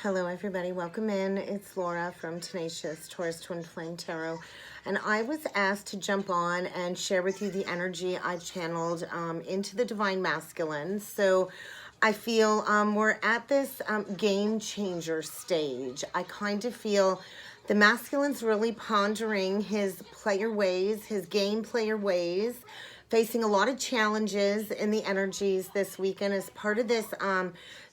Hello everybody, welcome in. It's Laura from Tenacious Taurus Twin Flame Tarot, and I was asked to jump on and share with you the energy I channeled into the Divine Masculine. So I feel we're at this game changer stage. I kind of feel the masculine's really pondering his player ways, his game player ways, facing a lot of challenges in the energies this weekend as part of this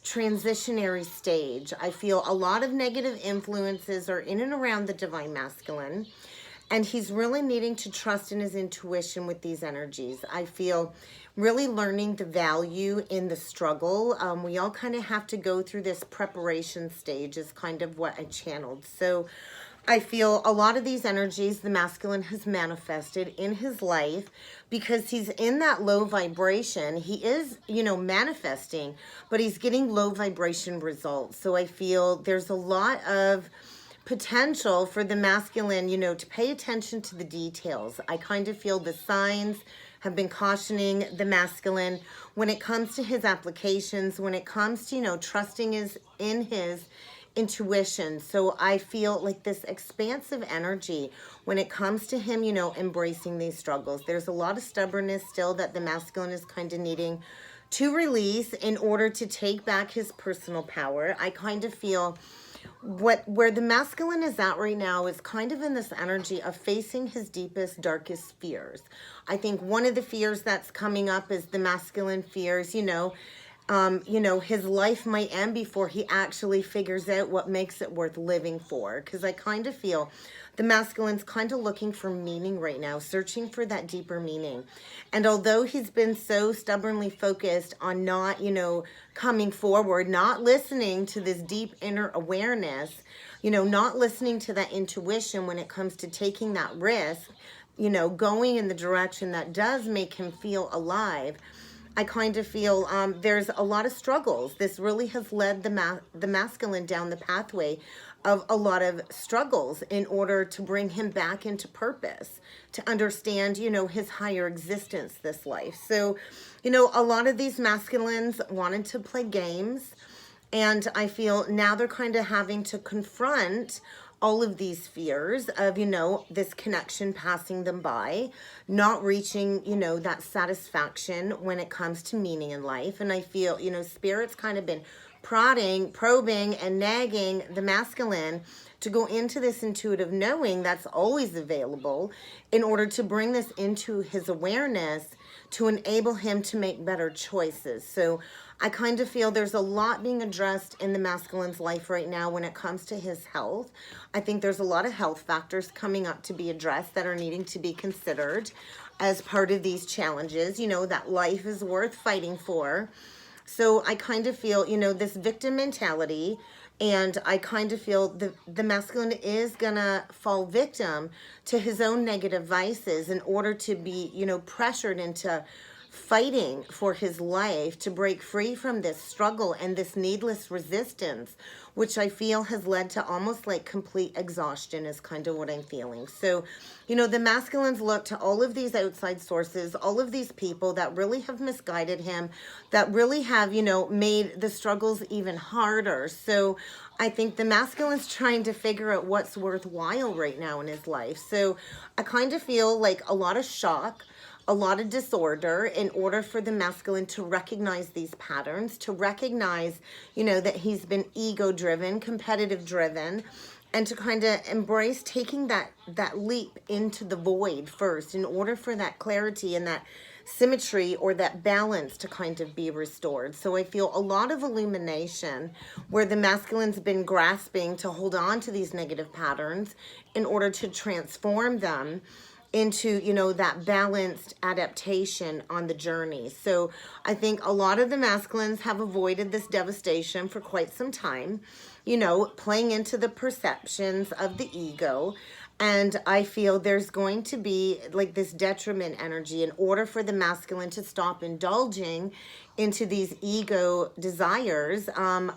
transitionary stage. I feel a lot of negative influences are in and around the Divine Masculine, and he's really needing to trust in his intuition with these energies. I feel really learning the value in the struggle. We all kind of have to go through this preparation stage is kind of what I channeled. So I feel a lot of these energies the masculine has manifested in his life because he's in that low vibration. He is, manifesting, but he's getting low vibration results. So I feel there's a lot of potential for the masculine, to pay attention to the details. I kind of feel the signs have been cautioning the masculine when it comes to his applications, when it comes to, trusting in his intuition. So I feel like this expansive energy when it comes to him, embracing these struggles. There's a lot of stubbornness still that the masculine is kind of needing to release in order to take back his personal power. I kind of feel where the masculine is at right now is kind of in this energy of facing his deepest, darkest fears. I think one of the fears that's coming up is the masculine fears, his life might end before he actually figures out what makes it worth living for. Because I kind of feel the masculine's kind of looking for meaning right now, searching for that deeper meaning. And although he's been so stubbornly focused on not, coming forward, not listening to this deep inner awareness, not listening to that intuition when it comes to taking that risk, going in the direction that does make him feel alive, I kind of feel there's a lot of struggles. This really has led the masculine down the pathway of a lot of struggles in order to bring him back into purpose, to understand, his higher existence this life. So, a lot of these masculines wanted to play games, and I feel now they're kind of having to confront all of these fears of, this connection passing them by, not reaching, that satisfaction when it comes to meaning in life. And I feel, Spirit's kind of been prodding, probing, and nagging the masculine to go into this intuitive knowing that's always available in order to bring this into his awareness to enable him to make better choices. So I kind of feel there's a lot being addressed in the masculine's life right now when it comes to his health. I think there's a lot of health factors coming up to be addressed that are needing to be considered as part of these challenges, that life is worth fighting for. So I kind of feel, this victim mentality, and I kind of feel the masculine is gonna fall victim to his own negative vices in order to be, pressured into fighting for his life to break free from this struggle and this needless resistance, which I feel has led to almost like complete exhaustion is kind of what I'm feeling. So, the masculines look to all of these outside sources, all of these people that really have misguided him, that really have, made the struggles even harder. So I think the masculine's trying to figure out what's worthwhile right now in his life. So I kind of feel like a lot of shock, a lot of disorder in order for the masculine to recognize these patterns, to recognize, that he's been ego-driven, competitive-driven, and to kind of embrace taking that leap into the void first in order for that clarity and that symmetry or that balance to kind of be restored. So I feel a lot of illumination where the masculine's been grasping to hold on to these negative patterns in order to transform them into, that balanced adaptation on the journey. So I think a lot of the masculines have avoided this devastation for quite some time, playing into the perceptions of the ego. And I feel there's going to be like this detriment energy in order for the masculine to stop indulging into these ego desires.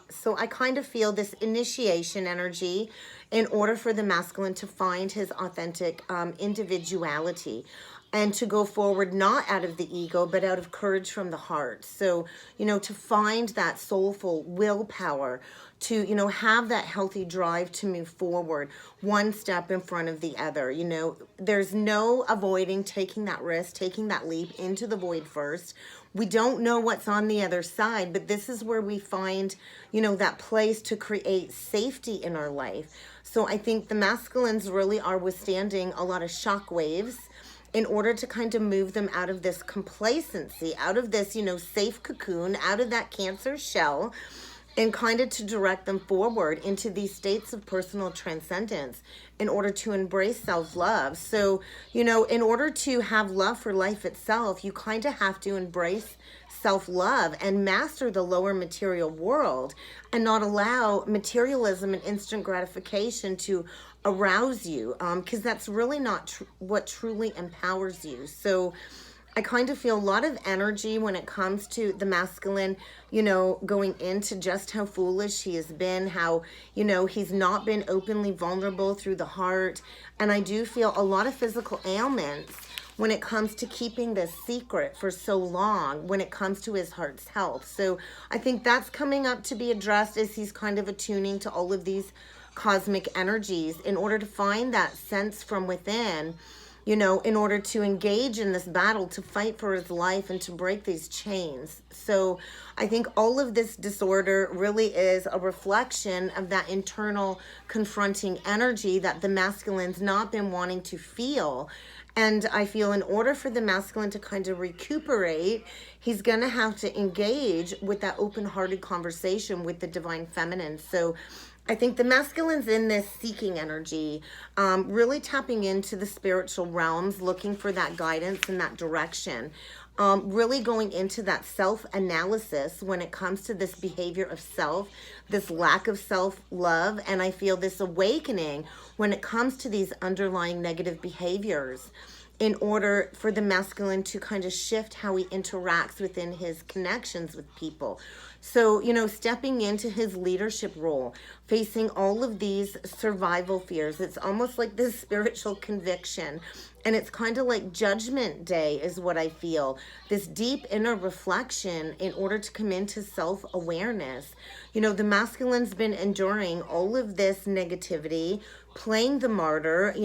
So I kind of feel this initiation energy in order for the masculine to find his authentic individuality. and to go forward not out of the ego, but out of courage from the heart. So, to find that soulful willpower, to, have that healthy drive to move forward, one step in front of the other. There's no avoiding taking that risk, taking that leap into the void first. We don't know what's on the other side, but this is where we find, that place to create safety in our life. So I think the masculines really are withstanding a lot of shock waves in order to kind of move them out of this complacency, out of this, safe cocoon, out of that Cancer shell, and kind of to direct them forward into these states of personal transcendence in order to embrace self-love. So, in order to have love for life itself, you kind of have to embrace self-love and master the lower material world and not allow materialism and instant gratification to arouse you, because that's really not what truly empowers you. So I kind of feel a lot of energy when it comes to the masculine, going into just how foolish he has been, how, he's not been openly vulnerable through the heart. And I do feel a lot of physical ailments when it comes to keeping this secret for so long, when it comes to his heart's health. So I think that's coming up to be addressed as he's kind of attuning to all of these cosmic energies in order to find that sense from within, in order to engage in this battle, to fight for his life and to break these chains. So I think all of this disorder really is a reflection of that internal confronting energy that the masculine's not been wanting to feel. And I feel in order for the masculine to kind of recuperate, he's going to have to engage with that open-hearted conversation with the divine feminine. So I think the masculine's in this seeking energy, really tapping into the spiritual realms, looking for that guidance and that direction, really going into that self-analysis when it comes to this behavior of self, this lack of self-love, and I feel this awakening when it comes to these underlying negative behaviors, in order for the masculine to kind of shift how he interacts within his connections with people. So, stepping into his leadership role, facing all of these survival fears, it's almost like this spiritual conviction. And it's kind of like judgment day is what I feel. This deep inner reflection in order to come into self-awareness. The masculine's been enduring all of this negativity, playing the martyr,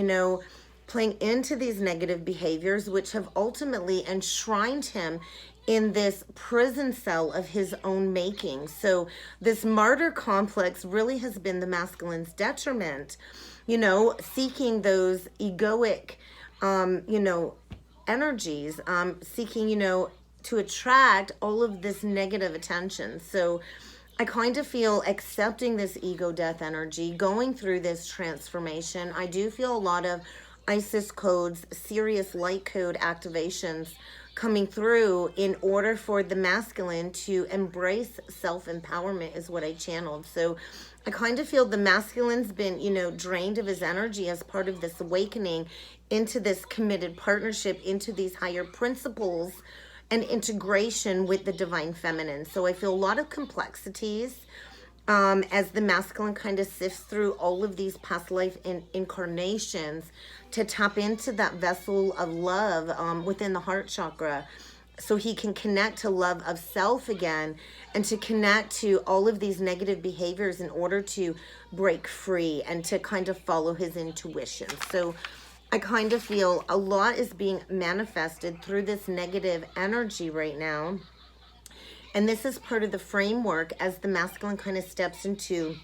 playing into these negative behaviors, which have ultimately enshrined him in this prison cell of his own making. So this martyr complex really has been the masculine's detriment, seeking those egoic, energies, seeking, to attract all of this negative attention. So I kind of feel accepting this ego death energy, going through this transformation. I do feel a lot of Isis codes, serious light code activations coming through in order for the masculine to embrace self-empowerment is what I channeled. So I kind of feel the masculine's been, drained of his energy as part of this awakening into this committed partnership, into these higher principles and integration with the divine feminine. So I feel a lot of complexities as the masculine kind of sifts through all of these past life incarnations to tap into that vessel of love within the heart chakra, so he can connect to love of self again and to connect to all of these negative behaviors in order to break free and to kind of follow his intuition. So I kind of feel a lot is being manifested through this negative energy right now. And this is part of the framework as the masculine kind of steps into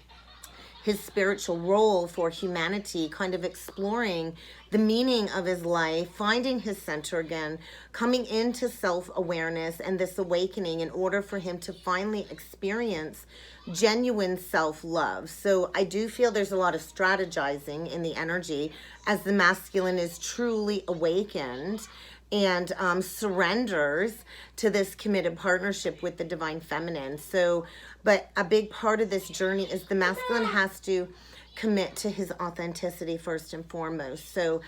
his spiritual role for humanity, kind of exploring the meaning of his life, finding his center again, coming into self-awareness and this awakening in order for him to finally experience genuine self-love. So I do feel there's a lot of strategizing in the energy as the masculine is truly awakened and surrenders to this committed partnership with the divine feminine. So, but a big part of this journey is the masculine has to commit to his authenticity first and foremost. So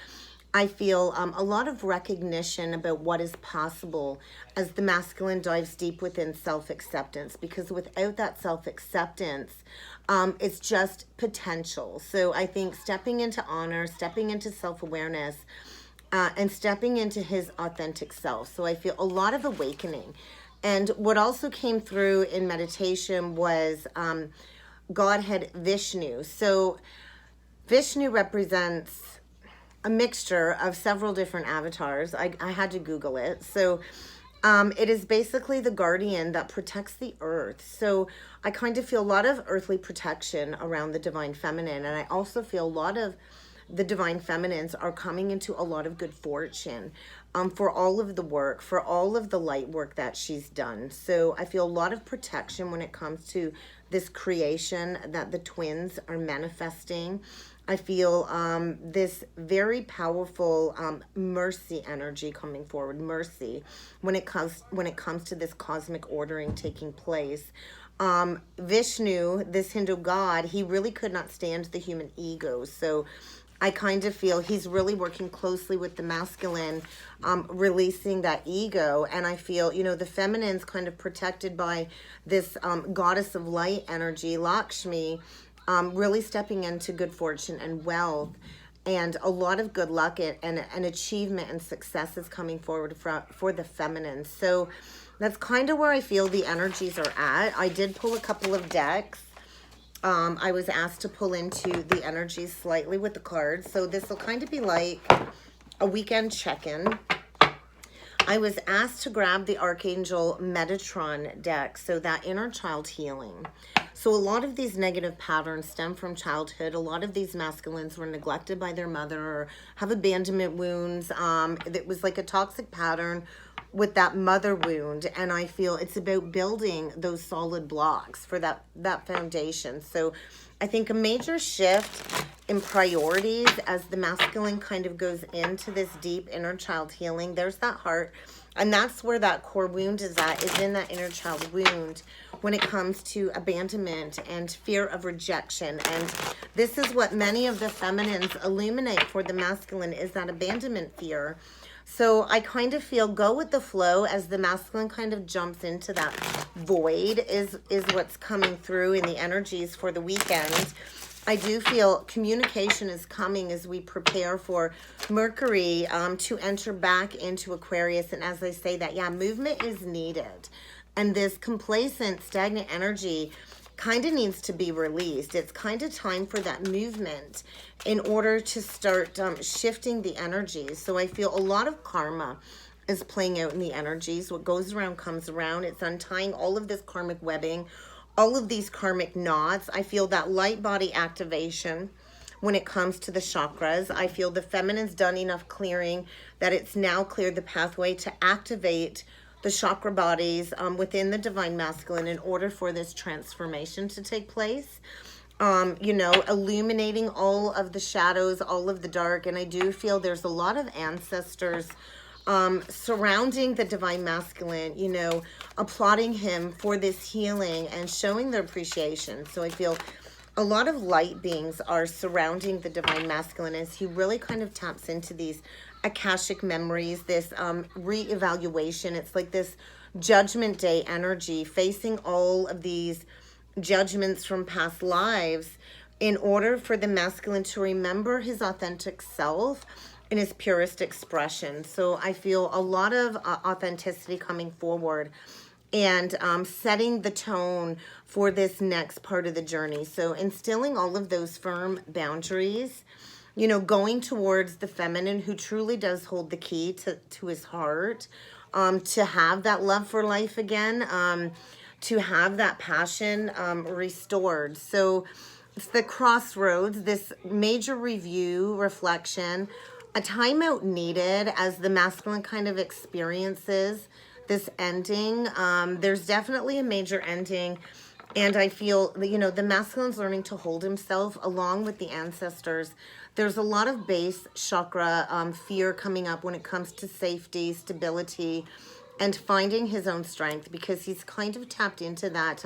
I feel a lot of recognition about what is possible as the masculine dives deep within self-acceptance, because without that self-acceptance, it's just potential. So I think stepping into honor, stepping into self-awareness, and stepping into his authentic self. So I feel a lot of awakening. And what also came through in meditation was Godhead Vishnu. So Vishnu represents a mixture of several different avatars. I had to Google it. So it is basically the guardian that protects the earth. So I kind of feel a lot of earthly protection around the divine feminine. And I also feel a lot of the divine feminines are coming into a lot of good fortune for all of the work, for all of the light work that she's done. So I feel a lot of protection when it comes to this creation that the twins are manifesting. I feel this very powerful mercy energy coming forward, mercy when it comes to this cosmic ordering taking place. Vishnu, this Hindu god, he really could not stand the human ego. So I kind of feel he's really working closely with the masculine, releasing that ego. And I feel, you know, the feminine's kind of protected by this goddess of light energy, Lakshmi, really stepping into good fortune and wealth. And a lot of good luck and achievement and success is coming forward for the feminine. So that's kind of where I feel the energies are at. I did pull a couple of decks. I was asked to pull into the energies slightly with the cards. So this will kind of be like a weekend check-in. I was asked to grab the Archangel Metatron deck, so that inner child healing. So a lot of these negative patterns stem from childhood. A lot of these masculines were neglected by their mother or have abandonment wounds. It was like a toxic pattern with that mother wound, and I feel it's about building those solid blocks for that foundation. So I think a major shift in priorities as the masculine kind of goes into this deep inner child healing. There's that heart, and that's where that core wound is at, is in that inner child wound when it comes to abandonment and fear of rejection. And this is what many of the feminines illuminate for the masculine, is that abandonment fear. So I kind of feel go with the flow as the masculine kind of jumps into that void is what's coming through in the energies for the weekend. I do feel communication is coming as we prepare for Mercury to enter back into Aquarius. And as I say that, yeah, movement is needed. And this complacent, stagnant energy kind of needs to be released. It's kind of time for that movement in order to start shifting the energies. So I feel a lot of karma is playing out in the energies. What goes around comes around. It's untying all of this karmic webbing, all of these karmic knots. I feel that light body activation when it comes to the chakras. I feel the feminine's done enough clearing that it's now cleared the pathway to activate the chakra bodies within the divine masculine in order for this transformation to take place. You know, illuminating all of the shadows, all of the dark. And I do feel there's a lot of ancestors surrounding the divine masculine, you know, applauding him for this healing and showing their appreciation. So I feel a lot of light beings are surrounding the divine masculine as he really kind of taps into these Akashic memories, this re-evaluation. It's like this judgment day energy, facing all of these judgments from past lives in order for the masculine to remember his authentic self in his purest expression. So I feel a lot of authenticity coming forward and setting the tone for this next part of the journey. So instilling all of those firm boundaries, you know, going towards the feminine who truly does hold the key to his heart, to have that love for life again, to have that passion restored. So it's the crossroads, this major review, reflection, a timeout needed as the masculine kind of experiences this ending. There's definitely a major ending. And I feel, you know, the masculine's learning to hold himself along with the ancestors. There's a lot of base chakra fear coming up when it comes to safety, stability, and finding his own strength, because he's kind of tapped into that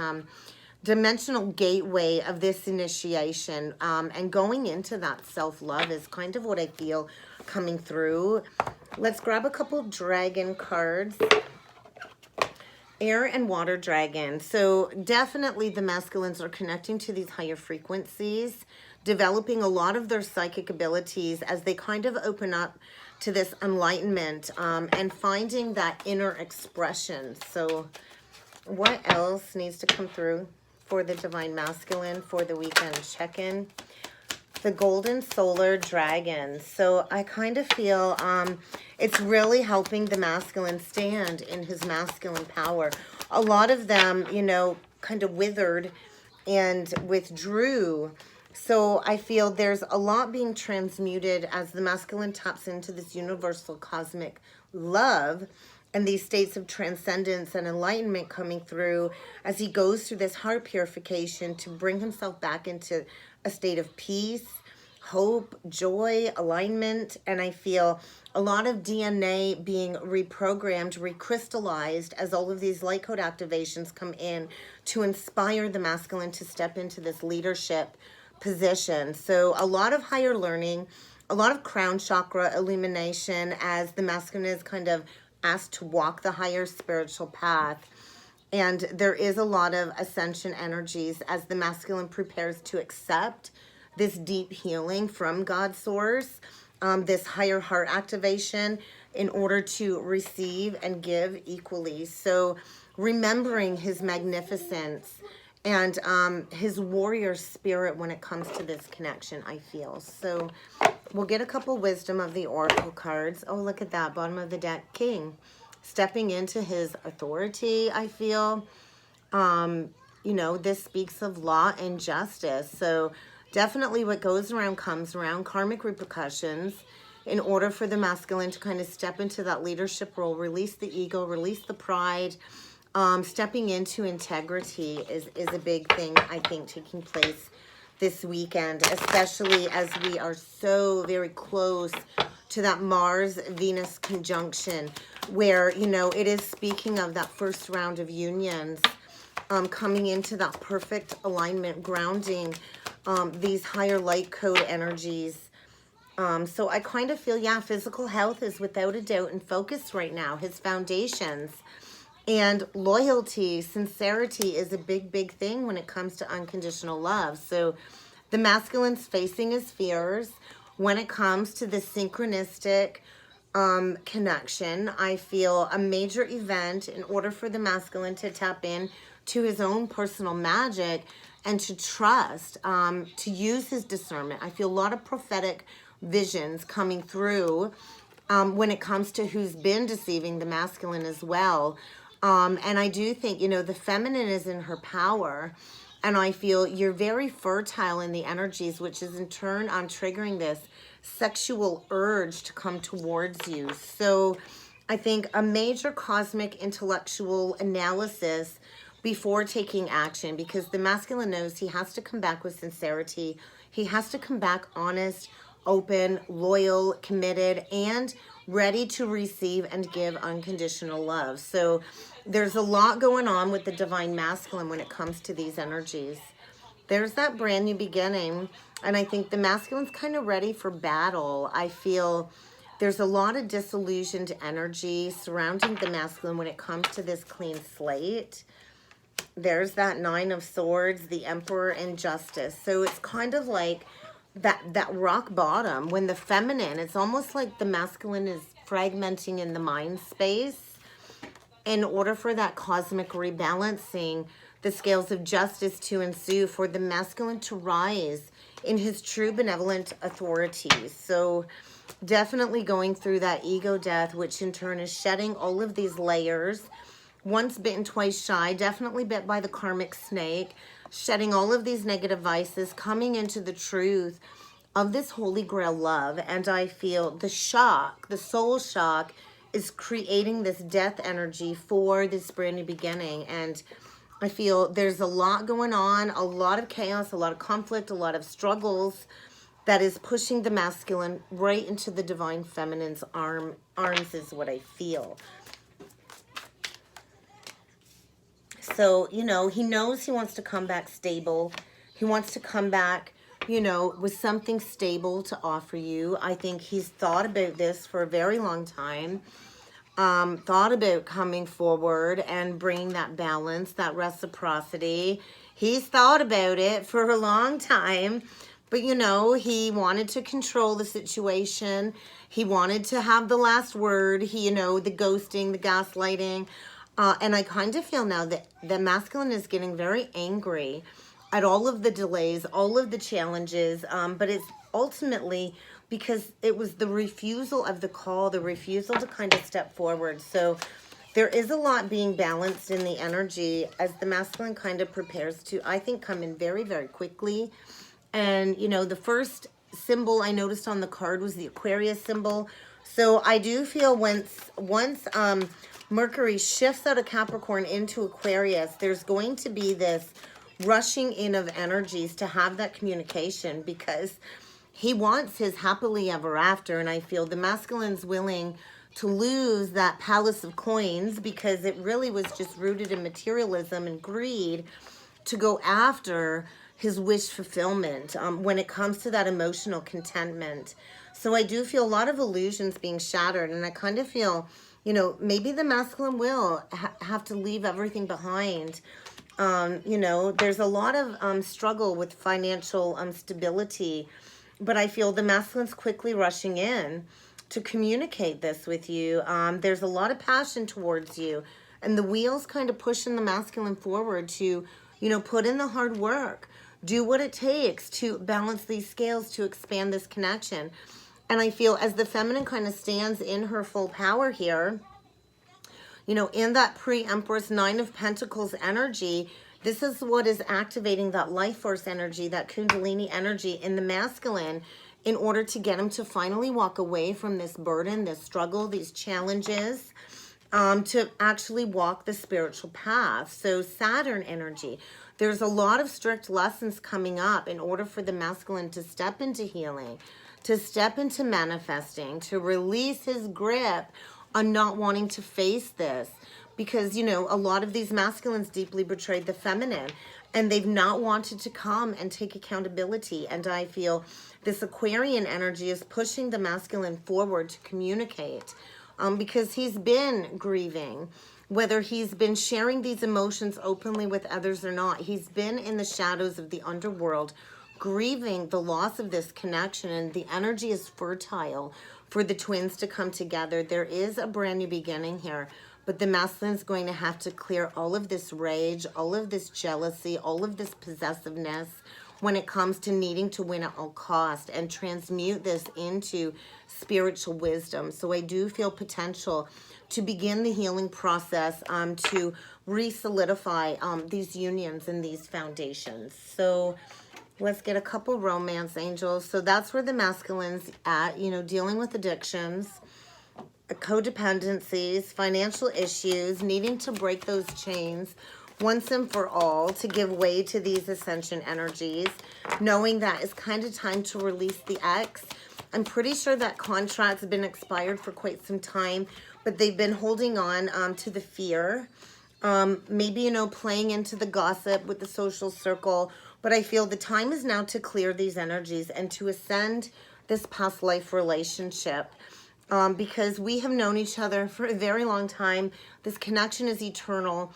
dimensional gateway of this initiation. And going into that self-love is kind of what I feel coming through. Let's grab a couple dragon cards. Air and water dragon. So definitely the masculines are connecting to these higher frequencies, developing a lot of their psychic abilities as they kind of open up to this enlightenment and finding that inner expression. So what else needs to come through for the Divine Masculine for the weekend check-in? The Golden Solar Dragon. So I kind of feel it's really helping the masculine stand in his masculine power. A lot of them, you know, kind of withered and withdrew. So I feel there's a lot being transmuted as the masculine taps into this universal cosmic love and these states of transcendence and enlightenment coming through as he goes through this heart purification to bring himself back into a state of peace, hope, joy, alignment. And I feel a lot of DNA being reprogrammed, recrystallized as all of these light code activations come in to inspire the masculine to step into this leadership position. So a lot of higher learning, a lot of crown chakra illumination as the masculine is kind of asked to walk the higher spiritual path. And there is a lot of ascension energies as the masculine prepares to accept this deep healing from God's source, this higher heart activation in order to receive and give equally. So remembering his magnificence and his warrior spirit when it comes to this connection, I feel. So we'll get a couple wisdom of the oracle cards. Oh, look at that, bottom of the deck, King. Stepping into his authority, I feel. You know, this speaks of law and justice. So definitely what goes around comes around, karmic repercussions. In order for the masculine to kind of step into that leadership role, release the ego, release the pride, stepping into integrity is a big thing, I think, taking place this weekend, especially as we are so very close to that Mars-Venus conjunction where, you know, it is speaking of that first round of unions coming into that perfect alignment, grounding these higher light code energies. So I kind of feel, yeah, physical health is without a doubt in focus right now. His foundations and loyalty, sincerity is a big, big thing when it comes to unconditional love. So the masculine's facing his fears when it comes to the synchronistic connection. I feel a major event in order for the masculine to tap in to his own personal magic and to trust, to use his discernment. I feel a lot of prophetic visions coming through when it comes to who's been deceiving the masculine as well. And I do think, you know, the feminine is in her power. And I feel you're very fertile in the energies, which is in turn on triggering this sexual urge to come towards you. So I think a major cosmic intellectual analysis before taking action, because the masculine knows he has to come back with sincerity. He has to come back honest, open, loyal, committed, and ready to receive and give unconditional love. So there's a lot going on with the divine masculine when it comes to these energies. There's that brand new beginning, and I think the masculine's kind of ready for battle. I feel there's a lot of disillusioned energy surrounding the masculine when it comes to this clean slate. There's that Nine of Swords, the Emperor, and Justice. So it's kind of like that rock bottom when the feminine, it's almost like the masculine is fragmenting in the mind space in order for that cosmic rebalancing, the scales of justice to ensue, for the masculine to rise in his true benevolent authority. So definitely going through that ego death, which in turn is shedding all of these layers. Once bitten, twice shy, definitely bit by the karmic snake, shedding all of these negative vices, coming into the truth of this holy grail love. And I feel the shock, the soul shock, is creating this death energy for this brand new beginning. And I feel there's a lot going on, a lot of chaos, a lot of conflict, a lot of struggles that is pushing the masculine right into the divine feminine's arms is what I feel. So, you know, he knows he wants to come back stable. He wants to come back, you know, with something stable to offer you. I think he's thought about this for a very long time. Thought about coming forward and bringing that balance, that reciprocity. He's thought about it for a long time. But, you know, he wanted to control the situation. He wanted to have the last word. He, you know, the ghosting, the gaslighting. And I kind of feel now that the masculine is getting very angry at all of the delays, all of the challenges. But it's ultimately because it was the refusal of the call, the refusal to kind of step forward. So there is a lot being balanced in the energy as the masculine kind of prepares to, I think, come in very, very quickly. And, you know, the first symbol I noticed on the card was the Aquarius symbol. So I do feel once Mercury shifts out of Capricorn into Aquarius, there's going to be this rushing in of energies to have that communication, because he wants his happily ever after. And I feel the masculine's willing to lose that palace of coins, because it really was just rooted in materialism and greed, to go after his wish fulfillment when it comes to that emotional contentment. So I do feel a lot of illusions being shattered, and I kind of feel, you know, maybe the masculine will have to leave everything behind. You know, there's a lot of struggle with financial stability, but I feel the masculine's quickly rushing in to communicate this with you. There's a lot of passion towards you, and the wheel's kind of pushing the masculine forward to, you know, put in the hard work, do what it takes to balance these scales, to expand this connection. And I feel as the feminine kind of stands in her full power here, you know, in that pre-Empress Nine of Pentacles energy, this is what is activating that life force energy, that Kundalini energy in the masculine, in order to get him to finally walk away from this burden, this struggle, these challenges, to actually walk the spiritual path. So Saturn energy, there's a lot of strict lessons coming up in order for the masculine to step into healing, to step into manifesting, to release his grip on not wanting to face this. Because, you know, a lot of these masculines deeply betrayed the feminine, and they've not wanted to come and take accountability. And I feel this Aquarian energy is pushing the masculine forward to communicate, because he's been grieving, whether he's been sharing these emotions openly with others or not. He's been in the shadows of the underworld, grieving the loss of this connection, and the energy is fertile for the twins to come together. There is a brand new beginning here, but the masculine's going to have to clear all of this rage, all of this jealousy, all of this possessiveness when it comes to needing to win at all cost, and transmute this into spiritual wisdom. So I do feel potential to begin the healing process, to re-solidify these unions and these foundations. So let's get a couple romance angels. So that's where the masculine's at, you know, dealing with addictions, codependencies, financial issues, needing to break those chains once and for all, to give way to these ascension energies, knowing that it's kind of time to release the ex. I'm pretty sure that contract's been expired for quite some time, but they've been holding on to the fear. Maybe, you know, playing into the gossip with the social circle. But I feel the time is now to clear these energies and to ascend this past life relationship. Because we have known each other for a very long time. This connection is eternal.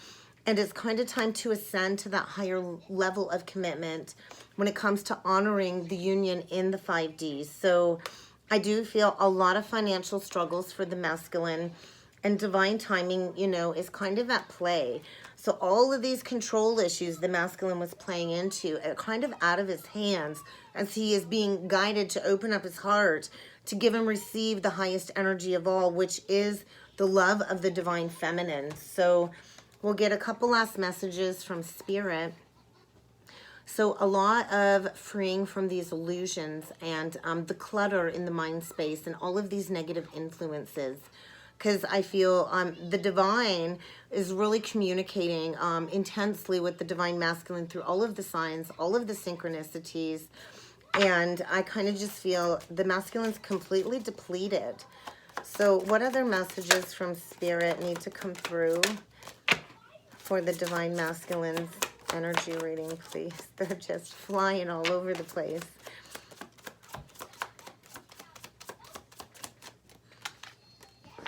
And it's kind of time to ascend to that higher level of commitment when it comes to honoring the union in the 5Ds. So I do feel a lot of financial struggles for the masculine, and divine timing, you know, is kind of at play. So all of these control issues the masculine was playing into are kind of out of his hands, as he is being guided to open up his heart to give and receive the highest energy of all, which is the love of the divine feminine. So we'll get a couple last messages from Spirit. So a lot of freeing from these illusions and the clutter in the mind space and all of these negative influences. Because I feel the divine is really communicating intensely with the divine masculine through all of the signs, all of the synchronicities. And I kind of just feel the masculine's completely depleted. So what other messages from Spirit need to come through for the divine masculine's energy reading, please? They're just flying all over the place.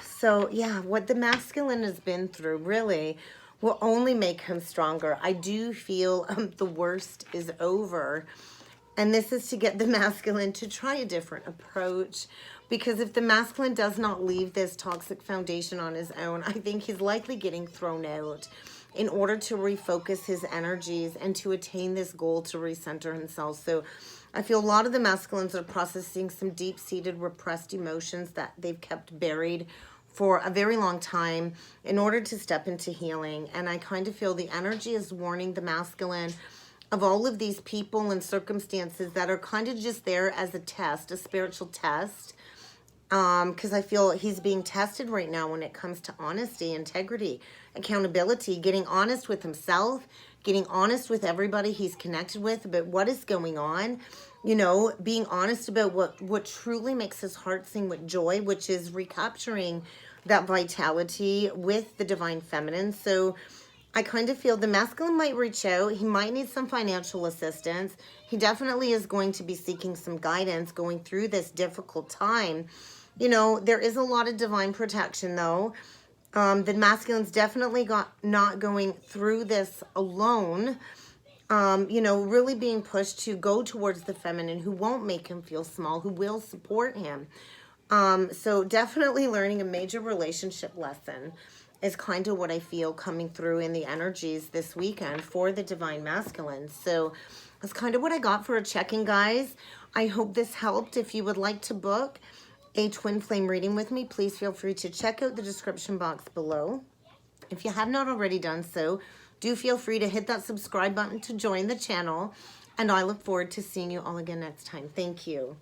So yeah, what the masculine has been through really will only make him stronger. I do feel the worst is over. And this is to get the masculine to try a different approach. Because if the masculine does not leave this toxic foundation on his own, I think he's likely getting thrown out in order to refocus his energies and to attain this goal to recenter himself. So I feel a lot of the masculines are processing some deep-seated repressed emotions that they've kept buried for a very long time in order to step into healing. And I kind of feel the energy is warning the masculine of all of these people and circumstances that are kind of just there as a test, a spiritual test. Because I feel he's being tested right now when it comes to honesty, integrity, accountability, getting honest with himself, getting honest with everybody he's connected with about what is going on, you know, being honest about what truly makes his heart sing with joy, which is recapturing that vitality with the divine feminine. So I kind of feel the masculine might reach out. He might need some financial assistance. He definitely is going to be seeking some guidance going through this difficult time. You know, there is a lot of divine protection, though. The masculine's definitely not going through this alone. You know, really being pushed to go towards the feminine who won't make him feel small, who will support him. So definitely learning a major relationship lesson is kind of what I feel coming through in the energies this weekend for the divine masculine. So that's kind of what I got for a check-in, guys. I hope this helped. If you would like to book a twin flame reading with me, please feel free to check out the description box below. If you have not already done so, do feel free to hit that subscribe button to join the channel, and I look forward to seeing you all again next time. Thank you.